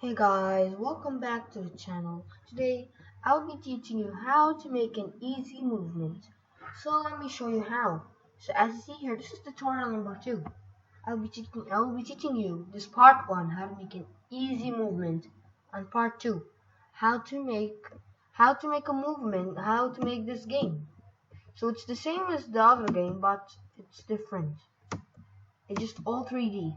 Hey guys, welcome back to the channel. Today I'll be teaching you how to make an easy movement. So let me show you how. So as you see here, this is tutorial number 2. I'll be teaching you this part 1, how to make an easy movement, and part 2, how to make a movement, how to make this game. So it's the same as the other game, but it's different. It's just all 3D.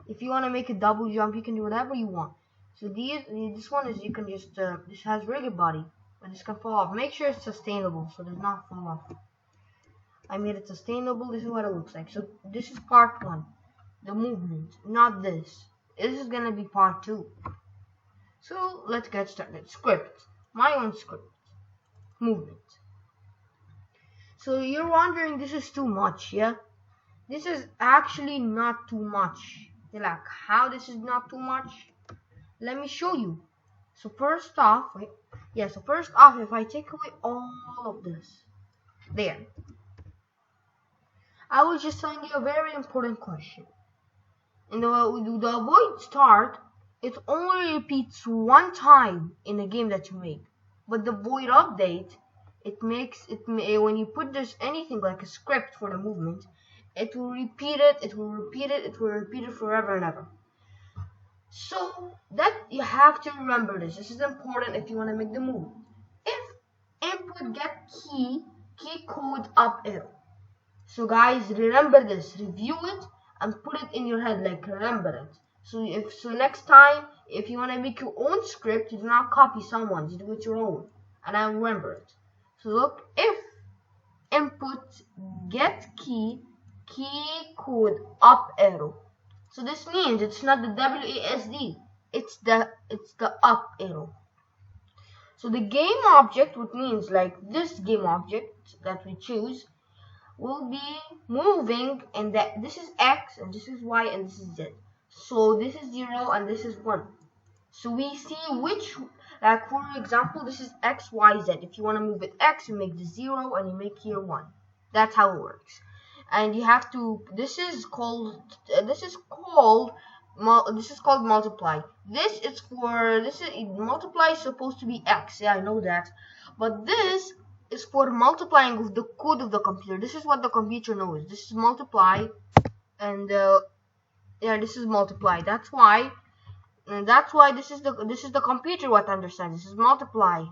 If you want to make a double jump, you can do whatever you want. So this one is you can just this has rigid body, but this can fall off. Make sure it's sustainable so it does not fall off. I made it sustainable. This is what it looks like. So this is part 1, the movement, not this. This is gonna be part 2. So let's get started. Script, my own script, movement. So you're wondering, this is too much, yeah? This is actually not too much. You're like, how this is not too much? Let me show you. So first off, if I take away all of this, there, I was just telling you a very important question. In the void start, it only repeats one time in the game that you make. But the void update, when you put this anything like a script for the movement, it will repeat it forever and ever. So that you have to remember this. This is important if you want to make the move. If input get key code up arrow. So guys, remember this. Review it and put it in your head. Like remember it. So next time, if you want to make your own script, you do not copy someone's. You do it your own. And I remember it. So look, if input get key code up arrow. So this means it's not the WASD, it's the up arrow. So the game object, which means like this game object that we choose, will be moving, and this is X and this is Y and this is Z. So this is 0 and this is 1. So we see which, like for example, this is X, Y, Z. If you want to move it X, you make the 0 and you make here 1. That's how it works. And you have to, this is called multiply. Multiply is supposed to be X, yeah, I know that, but this is for multiplying with the code of the computer. This is what the computer knows. This is multiply, and this is multiply. That's why this is the computer what understands. This is multiply.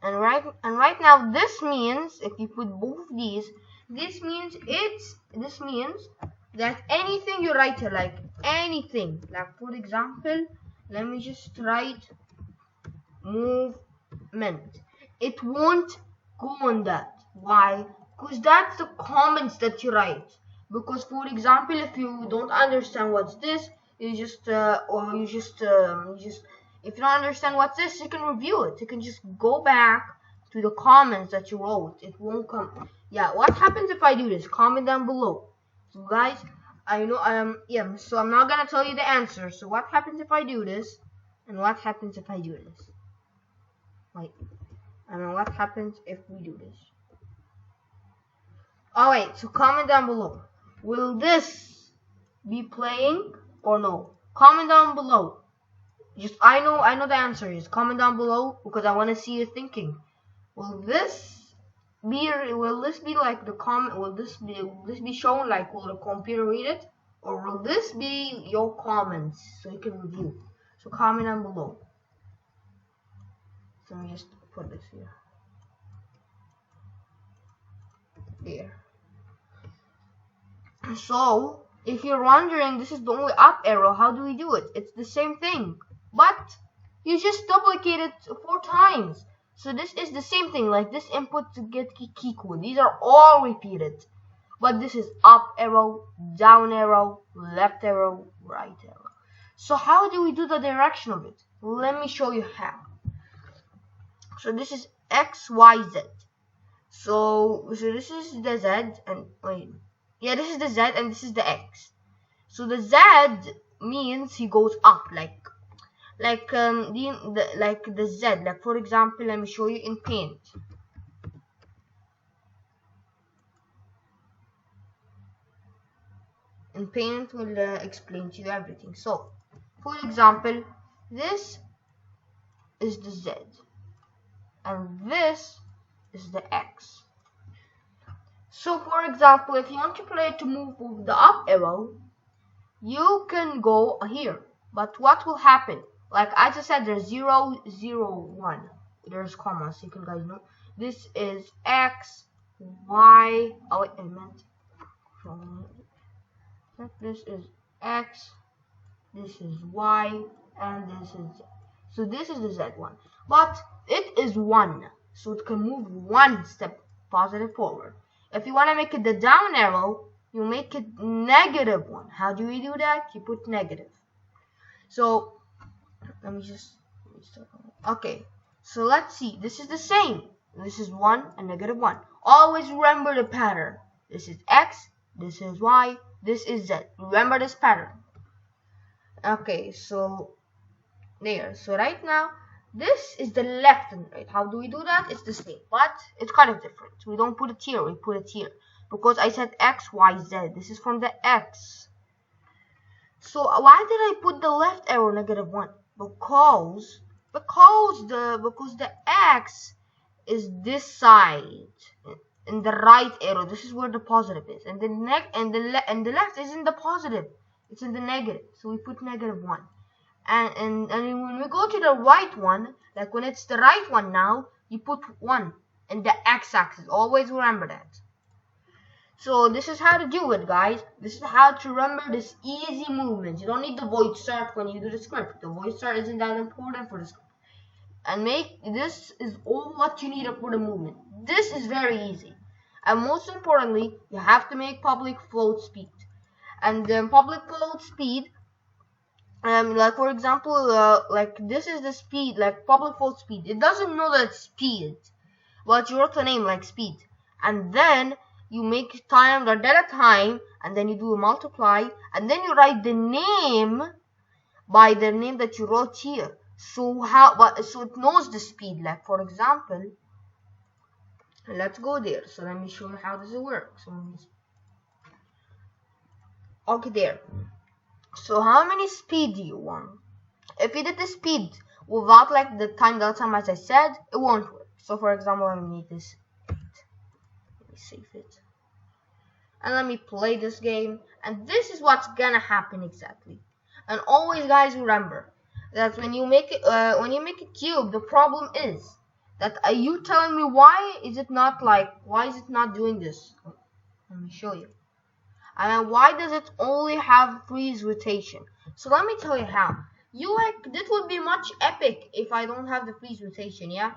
And right now, this means if you put both of these, this means that anything you write here, like anything, like for example, let me just write movement. It won't go on that. Why? Because that's the comments that you write. Because for example, if you don't understand what's this, if you don't understand what's this, you can review it. You can just go back to the comments that you wrote. It won't come. Yeah, what happens if I do this? Comment down below. So guys, I know so I'm not gonna tell you the answer. So what happens if I do this? And what happens if I do this? Wait. I mean, what happens if we do this? Oh wait, so comment down below. Will this be playing or no? Comment down below. I know the answer is. Comment down below because I want to see you thinking. Will this be like the comment? Will this be shown like, will the computer read it, or will this be your comments so you can review? So comment down below. So let me just put this here. Here. So if you're wondering, this is the only up arrow. How do we do it? It's the same thing, but you just duplicate it 4 times. So this is the same thing, like this input to get key code. These are all repeated. But this is up arrow, down arrow, left arrow, right arrow. So how do we do the direction of it? Let me show you how. So this is X, Y, Z. So this is the Z, and wait. Yeah, this is the Z and this is the X. So the Z means he goes up, like the Z. Like for example, let me show you in Paint. In Paint will explain to you everything. So, for example, this is the Z, and this is the X. So for example, if you want to play to move with the up arrow, you can go here. But what will happen? Like I just said, there's 0, 0, 1. There's commas, so you can guys know. This is X, Y. Oh wait, I meant. This is X. This is Y, and this is Z. So this is the Z one. But it is 1, so it can move 1 step positive forward. If you want to make it the down arrow, you make it -1. How do you do that? You put negative. So let me start. Okay, so let's see. This is the same. This is 1 and -1. Always remember the pattern. This is X, this is Y, this is Z. Remember this pattern. Okay, so there. So right now, this is the left and right. How do we do that? It's the same, but it's kind of different. We don't put it here, we put it here. Because I said X, Y, Z. This is from the X. So why did I put the left arrow -1? Because the X is this side, in the right arrow. This is where the positive is, and the left isn't the positive. It's in the negative. So we put -1. And when we go to the right one, like when it's the right one now, you put 1 in the x-axis. Always remember that. So this is how to do it, guys. This is how to remember this easy movement. You don't need the void start when you do the script. The void start isn't that important for the script. And this is all what you need for the movement. This is very easy. And most importantly, you have to make public float speed. And the public float speed, like for example, like this is the speed, like public float speed. It doesn't know that it's speed, but you wrote the name like speed, and then you make time or data time, and then you do a multiply, and then you write the name by the name that you wrote here. So so it knows the speed. Like for example, let's go there. So let me show you how does it work. So okay, there. So how many speed do you want? If you did the speed without like the time delta time as I said, it won't work. So for example, let me make this 8. Let me save it. And let me play this game. And this is what's gonna happen exactly. And always, guys, remember that when you make a cube, the problem is that you telling me why is it not doing this? Let me show you. And why does it only have freeze rotation? So let me tell you how. This would be much epic if I don't have the freeze rotation, yeah.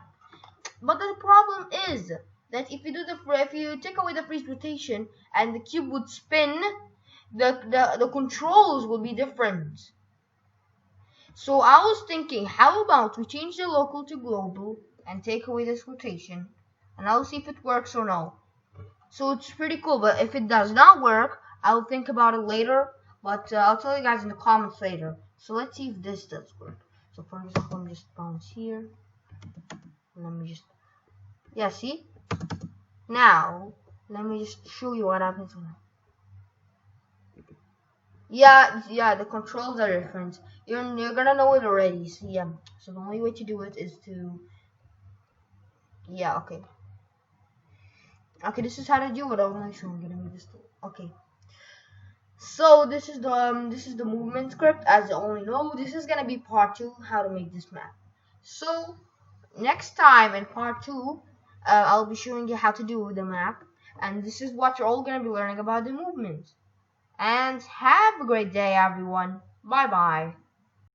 But the problem is that if you take away the freeze rotation and the cube would spin, the controls will be different. So I was thinking, how about we change the local to global and take away this rotation, and I'll see if it works or no. So it's pretty cool, but if it does not work, I'll think about it later, but I'll tell you guys in the comments later. So let's see if this does work. So for example, I'm just bounce here. Let me just, yeah, see? Now, let me just show you what happens when yeah, the controls are different. You're gonna know it already, so yeah. So the only way to do it is to, yeah, okay. Okay, this is how to do it. I'm not sure I'm gonna make this. Okay. So this is the movement script. As you only know, this is gonna be part 2, how to make this map. So next time in part 2, I'll be showing you how to do the map, and this is what you're all gonna be learning about the movement. And have a great day, everyone. Bye bye.